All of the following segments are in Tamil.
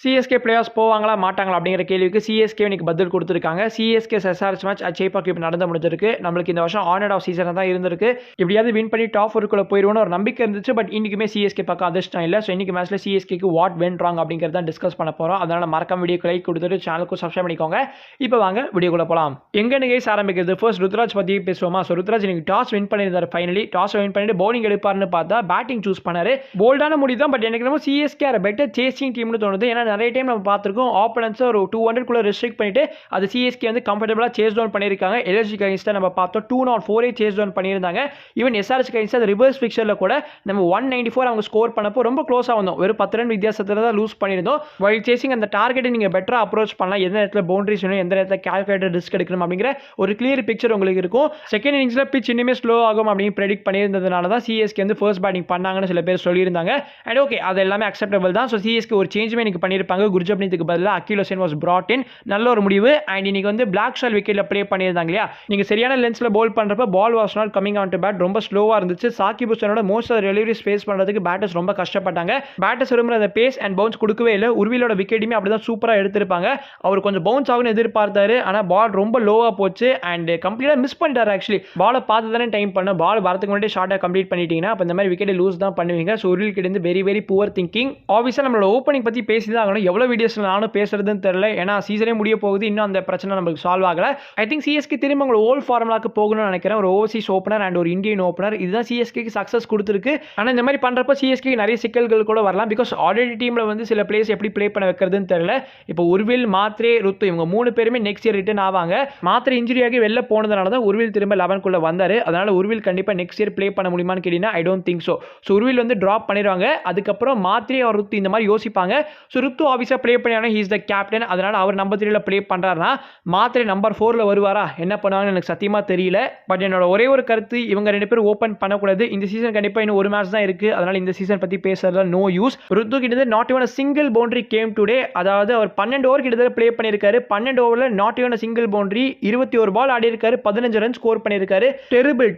சிஎஸ்கே பிளேயர்ஸ் போவாங்களா மாட்டாங்களா அப்படிங்கிற கேள்விக்கு சிஎஸ்கே இன்னைக்கு பதில் கொடுத்துருக்காங்க. சிஎஸ்கே எஸ்ஆர்எச் மேட்ச் சேப்பாக் இப்போ நடந்து முடிஞ்சிருக்கு. நம்மளுக்கு இந்த வருஷம் ஆன் அண்ட் ஆஃப் சீசன் தான் இருந்திருக்கு. எப்படியாவது வின் பண்ணி டாப் 4க்குள்ள போயிடுவோம்னு ஒரு நம்பிக்கை இருந்துச்சு. பட் இன்னைக்குமே சிஎஸ்கே பக்கம் அதிர்ஷ்டம் இல்லை. ஸோ இன்னைக்கு மேட்ச்ல சிஎஸ்கேக்கு வாட் வென்ட் ராங் அப்படிங்கிறத டிஸ்கஸ் பண்ண போகிறோம். அதனால மறக்காம வீடியோக்கு லைக் கொடுத்துட்டு சேனலுக்கும் சப்ஸ்கிரைப் பண்ணிக்கோங்க. இப்போ வாங்க வீடியோக்குள்ள போகலாம். எங்க கேஸ் ஆரம்பிக்கிறது ஃபர்ஸ்ட் ருத்ராஜ் பற்றி பேசுவோமா? ஸோ ருத்ராஜ் இன்னைக்கு டாஸ் வின் பண்ணியிருந்தார். ஃபைனலி டாஸ் வின் பண்ணிட்டு பவுலிங் எடுப்பாருன்னு பார்த்தா பேட்டிங் சூஸ் பண்ணாரு. போல்டான முடிவு தான். பட் எனக்கு சிஎஸ்கே ஆர் பெட்டர் சேசிங் டீம்னு தோணுது. ஏன்னா நிறைய டைம் நம்ம பார்த்துருக்கோம் ஆப்போனன்ட்ஸ் ஒரு 200 குள்ள ரெஸ்ட்ரிக்ட் பண்ணிட்டு அது சிஎஸ்கே வந்து கம்ஃபர்டபுளா சேஸ் டவுன் பண்ணிருக்காங்க. எல்எஸ்ஜி கைன்ஸ்ட நம்ம பார்த்தோம் 204 சேஸ் டவுன் பண்ணியிருந்தாங்க. ஈவன் எஸ்ஆர்எச் கைன்ஸ்ட அது ரிவர்ஸ் பிக்சர்ல கூட நம்ம 194 அவங்க ஸ்கோர் பண்ணப்போ ரொம்ப க்ளோஸா வந்தோம். வெறும் 10 ரன் வித்தியாசத்துல தான் லூஸ் பண்ணியிருந்தோம். வைல் சேசிங் அந்த டார்கெட்டை நீங்க பெட்டரா அப்ரோச் பண்ணலாம். எந்த இடத்துல பவுண்டரிஸ் வேணும், எந்த இடத்துல கால்குலேட்டட் ரிஸ்க் எடுக்கணும் அப்படிங்கிற ஒரு கிளியர் பிக்சர் உங்களுக்கு இருக்கும். செகண்ட் இன்னிங்ஸ்ல பிச் இன்னுமே ஸ்லோ ஆகும் அப்படின்னு ப்ரெடிக்ட் பண்ணியிருந்ததுனால தான் சிஎஸ்கே வந்து ஃபர்ஸ்ட் பேட்டிங் பண்ணாங்கன்னு சில பேர் சொல்லியிருந்தாங்க. அண்ட் ஓகே அது எல்லாமே அக்செப்டபிள் தான். ஸோ சிஎஸ்கே ஒரு சேஞ்சுமே இன்னைக்கு பண்ணியிருப்பாங்க. குர்ஜப்னீத்துக்கு பதிலாக அகில் ஹுசைன் வாஸ் brought in. நல்ல ஒரு முடிவு. அண்ட் இன்னைக்கு வந்து பிளாக் ஷால் விக்கெட்ல ப்ளே பண்ணியிருந்தாங்க இல்லையா? நீங்க சரியான லென்ஸ்ல பவுல் பண்றப்ப ball was not coming on to bat. ரொம்ப ஸ்லோவா இருந்துச்சு. சாகிப் ஹுசைனோட மோஸ்ட் ஆஃப் டெலிவரிஸ் ஃபேஸ் பண்றதுக்கு பேட்டர்ஸ் ரொம்ப கஷ்டப்பட்டாங்க. பேட்டர்ஸ் விரும்புற அந்த பேஸ் அண்ட் பவுன்ஸ் கொடுக்கவே இல்லை. உர்விலோட விக்கெட்டுமே அப்படிதான் சூப்பரா எடுத்திருப்பாங்க. அவர் கொஞ்சம் பவுன்ஸ் ஆகும்னு எதிர்பார்த்தாரு. ஆனா பால் ரொம்ப லோவா போச்சு அண்ட் கம்ப்ளீட்டா மிஸ் பண்ணிட்டாரு. ஆக்சுவலி பாலை பார்த்து தானே டைம் பண்ண பால் வரதுக்கு முன்னாடி ஷார்ட்டா கம்ப்ளீட் பண்ணிட்டீங்கன்னா அப்ப இந்த மாதிரி விக்கெட் லூஸ் தான் பண்ணுவீங்க. ஸோ உர்வில் கிட்ட இருந்து வெரி வெரி புவர் திங்கிங். ஆப்வியஸா நம்மளோட ஓப்பனிங் பத்தி பேசி தான் ஆகணும். எவ்வளவு வீடியோஸ்ல நானும் பேசுறதுன்னு தெரியல. ஏன்னா சீசனே முடிய போகுது. இன்னும் அந்த பிரச்சனை நமக்கு சால்வ் ஆகல. ஐ திங்க் சிஎஸ்கே திரும்ப உங்களோட ஓல்ட் ஃபார்முலாக்கு போகணும்னு நினைக்கிறேன். ஒரு ஓவர்சீஸ் ஓப்பனர் அண்ட் ஒரு இந்தியன் ஓப்பனர் இதுதான் சிஎஸ்கேக்கு சக்சஸ் கொடுத்துருக்கு. ஆனால் இந்த மாதிரி பண்றப்ப சிஎஸ்கே நிறைய சிக்கல்கள் கூட வரலாம். பிகாஸ் ஆல்ரெடி டீம்ல வந்து சில பிளேயர்ஸ் எப்படி ப்ளே பண்ண வைக்கிறதுன்னு தெரியல. இப்போ உர்வில், மாத்ரே, ருத்து இவங்க 3 பேருமே நெக்ஸ்ட் இயர் ரிட்டர்ன் ஆவாங்க. மாத்ரே இன்ஜுரி ஆகி வெளில போனதுனால தான் உர்வில் திரும்ப 11க்குள்ள வந்தாரு. அதனால உர்வில் கண்டிப்பா நெக்ஸ்ட் இயர் ப்ளே பண்ண முடியுமான்னு கேட்டீங்கன்னா I don't think so. So Urvil வந்து டிராப் பண்ணிடுவாங்க. அதுக்கப்புறம் மாத்ரே ஒரு ருத்து இந்த மாதிரி யோசிப்பாங்க. ஸோ ருத்து ஆஃபீஸாக ப்ளே பண்ணியானா ஹீஸ் த கேப்டன். அதனால அவர் நம்பர் 3ல ப்ளே பண்றாருன்னா மாத்ரே நம்பர் 4ல வருவாரா? என்ன பண்ணுவாங்கன்னு எனக்கு சத்தியமா தெரியல. பட் என்னோட ஒரே ஒரு கருத்து இவங்க 2 பேரும் ஓப்பன் பண்ணக்கூடாது. இந்த சீசன் கண்டிப்பா இன்னும் ஒரு மேட்ச் தான் இருக்கு. அதனால இந்த சீசன் பத்தி பேசுறதுல நோ யூஸ். ருத்து கிட்ட not even single boundary came today. அதாவது அவர் 12 ஓவர் கிட்ட ப்ளே பண்ணிருக்காரு. 12 ஓவர்ல not even single boundary. 21 ball ஆடி இருக்காரு. 15 ரன் ஸ்கோர் பண்ணிருக்காரு.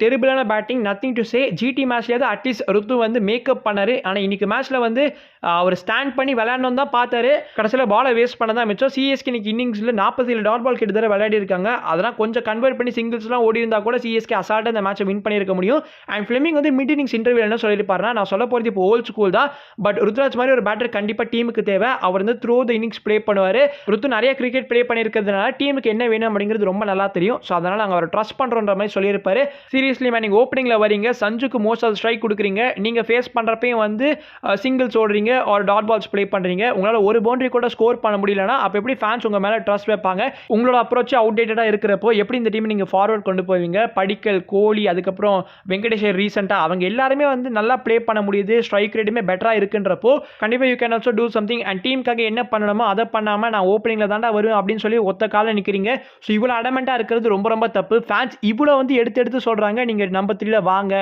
டெரிபிளான batting. Nothing to say. GT மேட்ச்ல அட்லீஸ்ட் ருத்து வந்து மேக்கப் பண்ணாரு. ஆனா இன்னைக்கு மேட்ச்ல வந்து அவர் ஸ்டாண்ட் பண்ணி விளையாடணும் தான் பார்த்தாரு. கடைசியில பாலை வேஸ்ட் பண்ண தான் மிச்சம். சிஎஸ்கே இன்னைக்கு இன்னிங்ஸ்ல 47 டாட் பால் கிட்ட விளையாடி இருக்காங்க. அதெல்லாம் கொஞ்சம் கன்வெர்ட் பண்ணி சிங்கிள்ஸ்லாம் ஓடி இருந்தா கூட சிஎஸ்கே அசால்ட்டா இந்த மேட்சை வின் பண்ணிருக்க முடியும். அண்ட் ஃபிளெமிங் வந்து மிட் இன்னிங்ஸ் இன்டர்வியூல என்ன சொல்லியிருப்பாருன்னா நான் சொல்ல போறது இப்போ ஓல்ட் ஸ்கூல் தான். பட் ருத்ராஜ் மாதிரி ஒரு பேட்டர் கண்டிப்பா டீமுக்கு தேவை. அவர் வந்து த்ரூ த இன்னிங்ஸ் ப்ளே பண்ணுவாரு. ருத்து நிறைய கிரிக்கெட் ப்ளே பண்ணிருக்கிறதுனால டீமுக்கு என்ன வேணும் அப்படிங்கிறது ரொம்ப நல்லா தெரியும். ஸோ அதனால நாங்கள் அவர் ட்ரஸ்ட் பண்றோன்ற மாதிரி சொல்லியிருப்பாரு. சீரியஸ்லி மேன் நீங்க ஓப்பனிங்ல வரீங்க, சஞ்சுக்கு மோஸ்ட் ஆஃப் ஸ்ட்ரைக் கொடுக்குறீங்க. நீங்க ஃபேஸ் பண்றப்பையும் வந்து சிங்கிள்ஸ் ஓடுறீங்க ஒரு டாட் பால்ஸ் ப்ளே பண்றீங்க. உங்களால ஒரு பவுண்டரி கூட ஸ்கோர் பண்ண முடியலனா அப்ப எப்படி ஃபேன்ஸ் உங்க மேல ட்ரஸ்ட் வைப்பாங்க? உங்களோட அப்ரோச் அவுடேட்டடா இருக்கிறப்போ எப்படி இந்த டீம் நீங்க ஃபார்வர்ட் கொண்டு போவீங்க? படிக்கல், கோலி, அதுக்கப்புறம் வெங்கடேஷர் ரீசெண்டா அவங்க எல்லாருமே வந்து நல்லா ப்ளே பண்ண முடியுது. ஸ்ட்ரைக் ரேட்டுமே பெட்டரா இருக்குன்றப்போ கண்டிப்பா you can also do something. And டீமுக்காக என்ன பண்ணணுமோ அதை பண்ணாம நான் ஓப்பனிங்ல தாண்டா வருவேன் அப்படின்னு சொல்லி ஒத்த கால நிக்கிறீங்க. ஸோ இவ்வளவு அடமெண்டா இருக்கிறது ரொம்ப ரொம்ப தப்பு. ஃபேன்ஸ் இவ்வளவு வந்து எடுத்து சொல்றாங்க நீங்க நம்பர் 3ல வாங்க.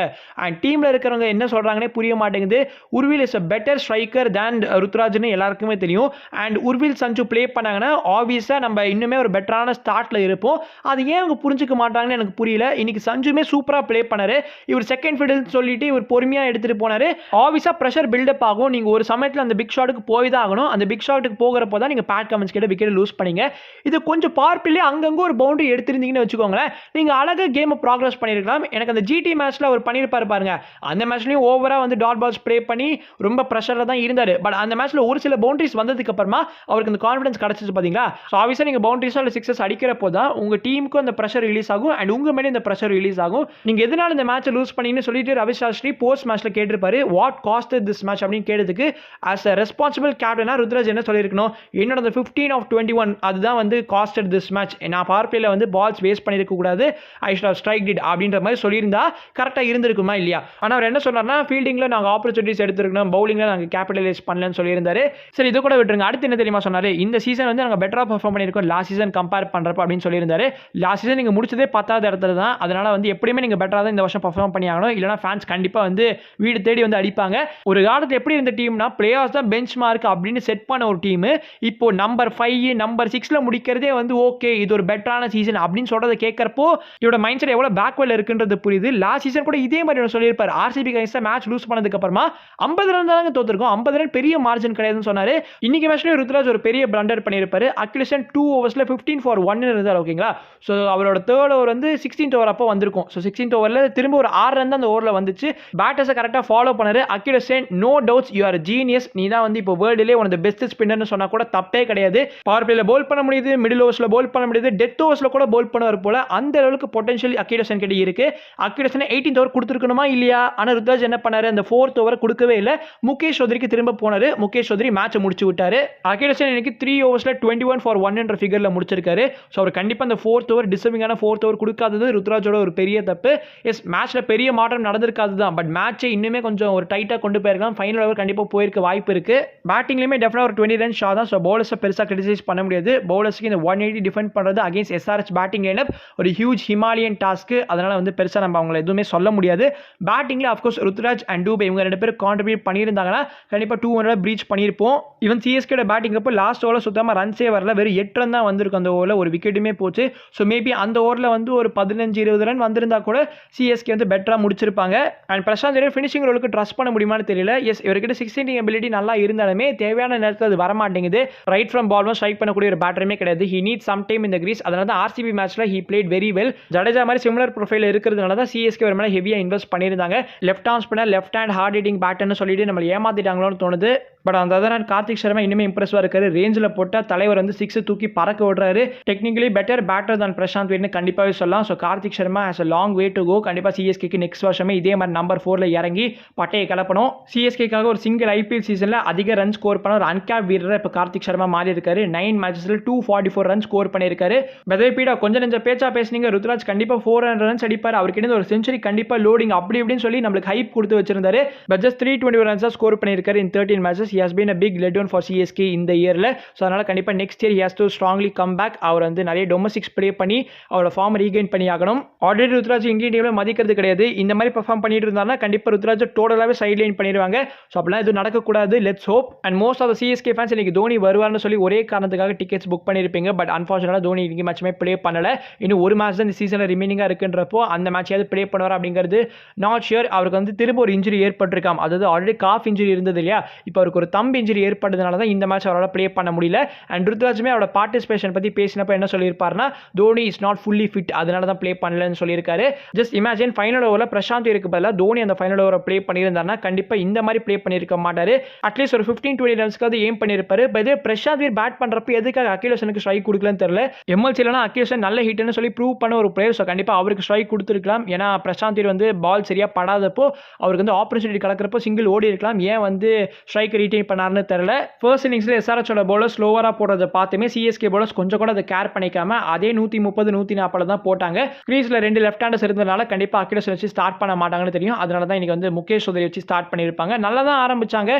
அண்ட் டீம்ல இருக்கிறவங்க என்ன சொல்றாங்கன்னே புரிய மாட்டேங்குது. Urvil is a better striker than ருத்ராஜ்னு எல்லாருக்குமே தெரியும். அண்ட் உர்வில் சஞ்சு ப்ளே பண்ணாங்கன்னா ஆப்வியஸா நம்ம இன்னுமே ஒரு பெட்டரான ஸ்டார்ட்ல இருப்போம். அது ஏன் அவங்க புரிஞ்சுக்க மாட்டாங்கன்னு எனக்கு புரியல. இன்னைக்கு சஞ்சுமே சூப்பரா ப்ளே பண்ணாரு. இவர் செகண்ட் ஃபிடில் சொல்லிட்டு இவர் பொறுமையா எடுத்துட்டு போனாரு. ஆப்வியஸா பிரஷர் பில்டப் ஆகும். நீங்க ஒரு சமயத்துல அந்த பிக் ஷாட்டுக்கு போய் தான் ஆகணும். அந்த பிக் ஷாட்டுக்கு போகிறப்போ தான் நீங்க பேட் கமெண்ட்ஸ் கிட்ட விக்கெட் லூஸ் பண்ணீங்க. இது கொஞ்சம் பவர் பிளே அங்கங்க ஒரு பவுண்டரி எடுத்திருந்தீங்கன்னு வச்சுக்கோங்களேன். நீங்க அழகா கேம் ப்ராக்ரஸ் பண்ணிருக்கலாம். எனக்கு அந்த ஜிடி மேட்ச்ல அவர் பண்ணிருப்பாரு பாருங்க. அந்த மேட்ச்லயும் ஓவரா வந்து டாட் பால்ஸ் ப்ளே பண்ணி ரொம்ப பிரஷர்ல தான் இருந்தாரு. பட் அந்த மேட்ச்ல ஒரு சில பவுண்டரிஸ் வந்ததுக்கு அப்புறமா அவருக்கு அந்த கான்ஃபிடன்ஸ் கிடைச்சிச்சு பாத்தீங்களா? சோ ஆப்வியஸா நீங்க பவுண்டரிஸ் இல்ல சிக்ஸஸ் அடிக்கிறப்போ தான் உங்க டீமுக்கு அந்த பிரஷர் ரிலீஸ் ஆகும் அண்ட் உங்க மேல இந்த பிரஷர் ரிலீஸ் ஆகும். நீங்க எதனால இந்த மேட்சை லூஸ் பண்ணீங்கன்னு சொல்லிட்டு ரவி சாஸ்திரி போஸ்ட் மேட்ச்ல கேட்டிருப்பாரு. வாட் காஸ்டட் திஸ் மேட்ச் அப்படின்னு கேட்டதுக்கு as a responsible captain Ruturaj என்ன சொல்லியிருக்கணும்? என்னோட 15 of 21 அதுதான் வந்து காஸ்டட் திஸ் மேட்ச். நான் பவர் பிளேல வந்து பால்ஸ் வேஸ்ட் பண்ணிருக்க கூடாது. ஐ ஷுட் ஹவ் ஸ்ட்ரைக்ட் இட் அப்படின்ற மாதிரி சொல்லியிருந்தா கரெக்டா இருந்திருக்குமா இல்லையா? ஆனா அவர் என்ன சொன்னார்னா ஃபீல்டிங்ல நாங்க ஆப்பர்ச்சுனிட்டிஸ் எடுத்துருக்கணும், பவுலிங்ல நாங்க கேபிட்டலைஸ் பண்ணலன்னு சொல்லியிருந்தாரு. சரி இது கூட விட்டுருங்க. அடுத்து என்ன தெரியுமா சொன்னாரு? இந்த சீசன் வந்து நாங்க பெட்டரா பெர்ஃபார்ம் பண்ணிருக்கோம் லாஸ்ட் சீசன் கம்பேர் பண்றப்ப அப்படின்னு சொல்லியிருந்தாரு. லாஸ்ட் சீசன் நீங்க முடிச்சதே 10வது இடத்துல தான். அதனால வந்து எப்படியுமே நீங்க பெட்டரா தான் இந்த வருஷம் பெர்ஃபார்ம் பண்ணி ஆகணும். இல்லனா ஃபேன்ஸ் கண்டிப்பா வந்து வீடு தேடி வந்து அடிப்பாங்க. ஒரு காலத்துல எப்படி இருந்த டீம்னா பிளேயர்ஸ் தான் பெஞ்ச் மார்க் அப்படின்னு செட் பண்ண ஒரு டீம் இப்போ நம்பர் 5 நம்பர் 6ல முடிக்கிறதே வந்து ஓகே இது ஒரு பெட்டரான சீசன் அப்படின்னு சொல்றதை கேட்கறப்போ இவரோட மைண்ட் செட் எவ்வளவு பேக்வர்ட்ல இருக்குன்றது புரியுது. லாஸ்ட் சீசன் கூட இதே மாதிரி சொல்லியிருப்பாரு. ஆர்சிபி கைஸ்ல மேட்ச் லூஸ் பண்ணதுக்கு அப்புறமா 50 ரன் தாங்க தோத்துருக்கோம். 50 ரன் பெரிய மார்ஜின் கிடையாதுன்னு சொன்னாரு. இன்னைக்கு மேட்ச்லயும் ருத்ராஜ் ஒரு பெரிய பிளண்டர் பண்ணியிருப்பாரு. அகிலேஷன் 2 ஓவர்ஸ்ல 15 for 1 இருந்தார். ஓகேங்களா, ஸோ அவரோட தேர்ட் ஓவர் வந்து 16th ஓவர் அப்போ வந்திருக்கும். ஸோ 16th ஓவரில் திரும்ப ஒரு 6 ரன் தான் அந்த ஓவரில் வந்துச்சு. பேட்டர்ஸை கரெக்டாக ஃபாலோ பண்ணாரு அகிலேஷன். No doubts, you are genius. நீ தான் வந்து இப்போ வேர்ல்டுலேயே ஒன் ஆஃப் தி பெஸ்ட் ஸ்பின்னர்னு சொன்னா கூட தப்பே கிடையாது. பவர் பிளேல போல் பண்ண முடியுது, மிடில் ஓவர்ஸ்ல போல் பண்ண முடியுது, டெத் ஓவர்ஸ்ல கூட போல் பண்ணுவார் போல. அந்த அளவுக்கு பொட்டன்ஷியல் அகிலேஷன் கிட்ட இருக்கு. அகிலேஷன் 18th ஓவர் கொடுத்துருக்கணுமா இல்லையா? ஆனால் ருத்ராஜ் என்ன பண்ணாரு, அந்த 4th ஓவர் கொடுக்கவே இல்லை. முகேஷ் சௌத்ரிக்கு திரும்ப போனாரு. முகேஷ் சௌத்ரி மேட்சை முடிச்சு விட்டாரு. அகிலேஷன் இன்னைக்கு 3 ஓவர்ஸ்ல 21 for 1 என்ற ஃபிகர்ல முடிச்சிருக்காரு. ஸோ அவர் கண்டிப்பாக அந்த 4th ஓவர் டிசர்விங்கான 4th ஓவர் கொடுக்காதது ருத்ராஜோட ஒரு பெரிய தப்பு. எஸ், மேட்ச்ல பெரிய மாற்றம் நடந்திருக்காது தான், பட் மேட்சை இன்னுமே கொஞ்சம் ஒரு டைட்டாக கொண்டு போயிருக்கலாம். ஃபைனல் ஓவர் கண்டிப்பாக போயிருக்க வாய்ப்பு இருக்கு. பேட்டிங்லேயுமே டெஃபினட்டாக ஒரு 20 ரன் ஷா தான். ஸோ பவுலர்ஸை பெருசாக கிரிட்டிசைஸ் பண்ண முடியாது. பவுலர்ஸ்க்கு இந்த 180 டிஃபெண்ட் பண்ணுறது அகேன்ஸ்ட் எஸ்ஆர்எச் பேட்டிங் லைனப் ஒரு ஹியூஜ் ஹிமாலயன் டாஸ்க்கு. அதனால வந்து பெருசாக நம்ம அவங்களை எதுவுமே சொல்ல முடியாது. பேட்டிங்ல ஆஃப்கோர்ஸ் ருத்ராஜ் அண்ட் டூபே இவங்க 2 பேரும் கான்ட்ரிபியூட் பண்ணியிருந்தாங்கன்னா கண்டிப்பாக 200 பிரீச் பண்ணியிருப்போம். ஈவன் சிஎஸ்கேட பேட்டிங் அப்போ லாஸ்ட் ஓவரில் சுத்தமாக ரன்ஸே வரல, வெறும் 8 ரன் தான் வந்திருக்கும் அந்த ஓவரில், ஒரு விக்கெட்டுமே போச்சு. ஸோ மேபி அந்த ஓவரில் வந்து ஒரு 15-20 ரன் வந்திருந்தா கூட சிஎஸ்கே வந்து பெட்டராக முடிச்சிருப்பாங்க. அண்ட் பிரசாந்த் ஃபினிஷிங் ரோலுக்கு ட்ரஸ்ட் பண்ண முடியுமான்னு தெரியல. எஸ், இவர்கிட்ட 16 எபிலிட்டி நல்லா இருந்தாலுமே தேவையான நேரத்தில் அது வரமாட்டேங்குது. ரைட் ஃப்ரம் பால் ஸ்ட்ரைக் பண்ணக்கூடிய ஒரு பேட்டருமே கிடையாது. ஹி நீட் சம் டைம் இந்த கிரீஸ். அதனால தான் ஆர்சிபி மேட்ச்ல he played very well. Jadeja மாதிரி சிமிலர் ப்ரொஃபைல் இருக்கிறதுனால தான் சிஎஸ்கே ஒரு மேலே ஹெவியாக இன்வெஸ்ட் பண்ணியிருந்தாங்க. Left arm spinner, left hand hard hitting பேட்டர்னு சொல்லிட்டு நம்ம ஏமாத்திட்டாங்களோன்னு தோணுது. பட் அந்த அதர் ஹேண்ட் கார்த்திக் சர்மா இன்னுமே இம்ப்ரெஸ்வாக இருக்காரு. ரேஞ்சில் போட்டால் தலைவர் வந்து 6 தூக்கி பறக்க விடுறாரு. டெக்னிக்கலி பெட்டர் பேட்டர் தான் பிரசாந்த் வீர்னு கண்டிப்பாகவே சொல்லலாம். So Karthik Sharma has a long way to go. கண்டிப்பாக சிஎஸ்கேக்கு நெக்ஸ்ட் வருஷமே இதே மாதிரி நம்பர் 4ல இறங்கி பட்டையை கிளப்பணும். சிஎஸ்கேக்காக ஒரு சிங்கிள் ஐபிஎல் சீசனில் அதிக ரன் ஸ்கோர் பண்ண ஒரு அன்கேப் வீரர் இப்போ கார்த்திக் சர்மா மாறி இருக்காரு. 9 மேட்சஸில் 244 ரன் ஸ்கோர் பண்ணியிருக்காரு. பெதர்பீடா கொஞ்சம் நெஞ்ச பேச்சா பேசுனீங்க, ருத்ராஜ் கண்டிப்பாக 400 ரன்ஸ் அடிப்பார், அவருக்கு ஒரு செஞ்சுரி கண்டிப்பாக லோடிங் அப்படி இப்படின்னு சொல்லி நம்மளுக்கு ஹைப் கொடுத்து வச்சிருந்தாரு. பட் ஜஸ்ட் 321 ரன்ஸ் ஸ்கோர் பண்ணியிருக்காரு இன் 13 matches. He has been a big letdown for CSK இந்த இயர்ல. ஸோ அதனால கண்டிப்பாக next year he has to strongly come back. அவர் வந்து நிறைய டொமஸ்டிக்ஸ் ப்ளே பண்ணி அவரோட ஃபார்ம் ரீகெயின் பண்ணி ஆகணும். ஆல்ரெடி ருத்ராஜ் இந்தியன் டீம்ல மதிக்கிறது கிடையாது. இந்த மாதிரி பெர்ஃபார்ம் பண்ணிட்டு இருந்தாருன்னா கண்டிப்பாக ருத்ராஜ் டோட்டலாகவே சைட் லைன் பண்ணிடுவாங்க. ஸோ அப்படிலாம் எதுவும் நடக்கக்கூடாது. Let's hope. And most of the CSK fans இன்னைக்கு தோனி வருவார்னு சொல்லி ஒரே காரணத்துக்காக டிக்கெட்ஸ் புக் பண்ணியிருப்பீங்க. பட் அன்ஃபார்ச்சுனேட்டாக தோனி இன்னைக்கு மேட்ச்மே ப்ளே பண்ணல. இன்னும் ஒரு மேட்ச் தான் இந்த சீசனில் ரிமைனிங்காக இருக்குன்றப்போ அந்த மேட்சாவது ப்ளே பண்ணுவார் அப்படிங்கிறது நாட் ஷியர். அவருக்கு வந்து திரும்ப ஒரு இன்ஜுரி ஏற்பட்டிருக்காம். அதாவது ஆல்ரெடி காஃப் இன்ஜுரி இருந்தது இல்லையா, இப்போ அவருக்கு ஒரு தம்பு இன்ஜுரி ஏற்பட்டதுனால தான் இந்த மேட்ச் அவரால் ப்ளே பண்ண முடியல. அண்ட் ருத்ராஜுமே அவரோட பார்ட்டிசிபேஷன் பற்றி பேசினப்போ என்ன சொல்லியிருப்பாருன்னா, Dhoni is not fully fit, அதனால தான் ப்ளே பண்ணலன்னு சொல்லியிருக்காரு. ஜஸ்ட் இமேஜின் ஃபைனல் ஓவரில் பிரசாந்த் இருக்கு பதிலாக தோனி அந்த ஃபைனல் ஓவரை ப்ளே பண்ணியிருந்தாருன்னா கண்டிப்பாக இந்த மாதிரி ப்ளே பண்ணியிருக்க மாட்டார். அட்லீஸ்ட் ஒரு 15-20 ரன்ஸ்க்காவது ஏம் பண்ணியிருப்பாரு. பட் பிரசாந்த் வீர் பேட் பண்ணுறப்ப எதுக்காக அகிலேஷனுக்கு ஸ்ட்ரைக் கொடுக்கலன்னு தெரியல. எம்எல்சிலனா அகிலேஷன் நல்ல ஹிட்னு சொல்லி ப்ரூவ் பண்ண ஒரு பிளேயர். ஸோ கண்டிப்பாக அவருக்கு ஸ்ட்ரைக் கொடுத்துருக்கலாம். ஏன்னா பிரசாந்த் வீர் வந்து பால் சரியாக படாதப்போ அவருக்கு வந்து ஆப்பர்ச்சுனிட்டி கலக்கிறப்போ சிங்கிள் ஓடி இருக்கலாம். ஏன் வந்து ஸ்ட்ரைக் ரீட்டைன் பண்ணாருன்னு தெரியல. ஃபர்ஸ்ட் இன்னிங்ஸில் எஸ்ஆர்எச்சோட பவுலர் ஸ்லோவராக போடுறதை பார்த்துமே சிஎஸ்கே பவுலர்ஸ் கொஞ்சம் கூட அதை கேர் பண்ணிக்காம அதே 130-140 தான் போட்டாங்க. கிரீஸில் 2 லெஃப்ட் ஹேண்டர்ஸ் இருந்ததுனால கண்டிப்பாக அகிலேஷன் வச்சு ஸ்டார்ட் பண்ண மாட்டாங்கன்னு தெரியும். அதனால தான் இன்னைக்கு வந்து முகேஷ் சௌத்ரி வச்சு ஸ்டார்ட் பண்ணியிருப்பாங்க. நல்லா தான் ஆரம்பிச்சாங்க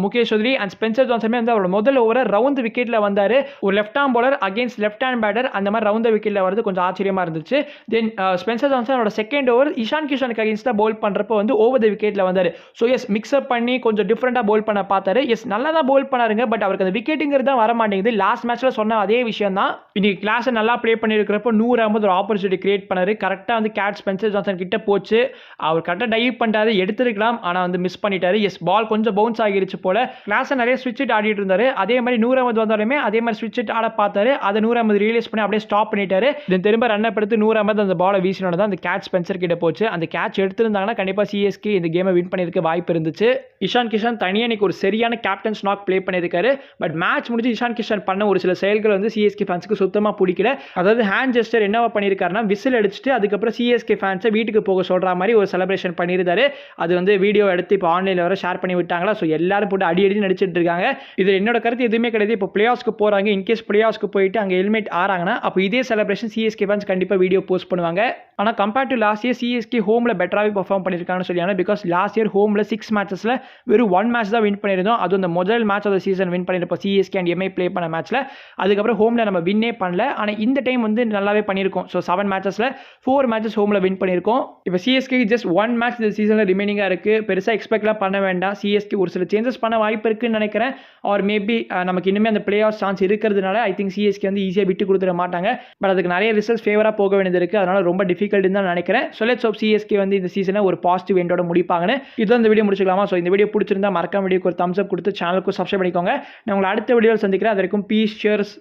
Mukesh Choudhary. And Spencer Johnson வந்து அவரோட முதல் ஓவரை ரவுண்ட் விக்கெட்டில் வந்தார். ஒரு left arm bowler against left hand batter அந்த மாதிரி ரவுண்ட் விக்கெட்டில் வரது கொஞ்சம் ஆச்சரியமாக இருந்துச்சு. தென் ஸ்பென்சர் ஜான்சன் அவரோட செகண்ட் ஓவர் இஷான் கிஷனுக்கு அகேன்ஸ்டாக பவுல் பண்ணுறப்போ வந்து ஓவர் த விக்கெட்டில் வந்தார். ஸோ எஸ், மிக்ஸ்அப் பண்ணி கொஞ்சம் டிஃப்ரெண்டாக பவுல் பண்ண பார்த்தாரு. எஸ், நல்லா தான் பவுல் பண்ணாருங்க. பட் அவருக்கு அந்த விக்கெட்டுங்கிறது தான் வர மாட்டேங்குது. லாஸ்ட் மேட்ச்ல சொன்ன அதே விஷயம் தான். இன்னைக்கு கிளாஸை நல்லா ப்ளே பண்ணியிருக்கிறப்போ 100 அகமது ஒரு ஆப்பர்ச்சுனிட்டி கிரியேட் பண்ணாரு. கரெக்டாக வந்து கேட் ஸ்பென்சர் ஜான்சன் கிட்ட போச்சு. அவர் கரெக்டாக டைவ் பண்ணிட்டாரு, எடுத்துருக்கலாம். ஆனால் வந்து மிஸ் பண்ணிட்டாரு. எஸ், பால் கொஞ்சம் பவுன்ஸ் ஆகிருச்சு போல. கிளாஸை நிறைய ஸ்விட்ச் இட் ஆடிட்டு இருந்தாரு. அதே மாதிரி 100 அகமது வந்தாலுமே அதே மாதிரி ஸ்விட்ச் இட் ஆட பார்த்தாரு. அதை 100 அகமது ரியலைஸ் பண்ணி அப்படியே ஸ்டாப் பண்ணிட்டாரு. தென் திரும்ப ரன் எடுத்து 100 அகமது அந்த பாலை வீசினோட தான் அந்த கேட்ச் ஸ்பென்சர் கிட்ட போச்சு. அந்த கேட்ச் எடுத்திருந்தாங்கன்னா கண்டிப்பாக சிஎஸ்கே இந்த கேமை வின் பண்ணியிருக்க வாய்ப்பு இருந்துச்சு. இஷான் கிஷன் தனியாக இன்னைக்கு ஒரு சரியான கேப்டன் ஸ்நாக் ப்ளே பண்ணியிருக்காரு. பட் மேட்ச் முடிஞ்சு இஷான் கிஷன் பண்ண ஒரு சில செயல்கள் வந்து சிஎஸ்கே ஃபேன்ஸுக்கு சுத்தமாக பிடிக்கல. அதாவது ஹேண்ட் ஜெஸ்டர் என்னவா பண்ணியிருக்காருன்னா, விசில் அடிச்சுட்டு அதுக்கப்புறம் சிஎஸ்கே ஃபேன்ஸை வீட்டுக்கு போக சொல்கிற மாதிரி ஒரு செலிப்ரேஷன் பண்ணியிருந்தாரு. அது வந்து வீடியோ எடுத்து இப்போ ஆன்லைனில் வர ஷேர் பண்ணி விட்டாங்களா. ஸோ எல்லாரும் போட்டு அடி நடிச்சிட்டு இருக்காங்க. இது என்னோட கருத்து எதுவுமே கிடையாது. இப்போ பிளே ஆஃப்ஸ்க்கு போகிறாங்க, இன்கேஸ் பிளே ஆஃப்ஸ்க்கு போயிட்டு அங்கே ஹெல்மெட் ஆறாங்கன்னா அப்போ இதே செலிப்ரேஷன் சிஎஸ்கே ஃபேன்ஸ் கண்டிப்பாக வீடியோ போஸ்ட் பண்ணுவாங்க. ஆனால் compared to last year CSK ஹோமில் பெட்டராகவே பர்ஃபார்ம் பண்ணியிருக்காங்கன்னு சொல்லி. பிகாஸ் லாஸ்ட் இயர் ஹோமில் 6 மேட்சஸில் வெறும் 1 மேட்ச் தான் வின் பண்ணியிருந்தோம். அது அந்த முதல் match of the season win பண்ணியிருப்போம் சிஎஸ்கே அண்ட் எம்ஐ ப்ளே பண்ண மேட்ச்சில். அதுக்கப்புறம் ஹோமில் நம்ம வின்னே பண்ணல. ஆனால் இந்த டைம் வந்து நல்லாவே பண்ணியிருக்கோம். ஸோ 7 மேட்சஸில் 4 மேட்சஸ் ஹோமில் வின் பண்ணியிருக்கோம். இப்போ சிஎஸ்கே ஜஸ்ட் 1 மேட்ச் இந்த சீசனில் ரிமைனிங்காக இருக்குது. பெருசாக எக்ஸ்பெக்ட்லாம் பண்ண வேண்டாம். சிஎஸ்கே ஒரு சில சேஞ்சஸ் பண்ண வாய்ப்பு இருக்குன்னு நினைக்கிறேன். ஆர் மேபி நமக்கு இனிமேல் அந்த பிளே ஆஃப் சான்ஸ் இருக்கிறதுனால ஐ திங்க் சிஎஸ்கே வந்து ஈஸியாக விட்டு கொடுத்துட மாட்டாங்க. பட் அதுக்கு நிறைய ரிசல்ட்ஸ் ஃபேவராக போக வேண்டியது இருக்குது. அதனால் ரொம்ப டிஃபிகல்ட் டிஃபிகல்ட் தான் நினைக்கிறேன். ஸோ லெட்ஸ் ஹோப் சிஎஸ்கே வந்து இந்த சீசனை ஒரு பாசிட்டிவ் எண்டோட முடிப்பாங்கன்னு. இதுதான் இந்த வீடியோ முடிச்சுக்கலாமா? ஸோ இந்த வீடியோ பிடிச்சிருந்தா மறக்காம வீடியோக்கு ஒரு தம்ஸ் அப் கொடுத்து சேனலுக்கு சப்ஸ்கிரைப் பண்ணிக்கோங்க. நான் உங்களை அடுத்த வீடியோவில் சந்திக்கிறேன். அது வரைக்கும் பீஸ், ஷேர்ஸ்,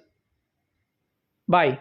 பாய்.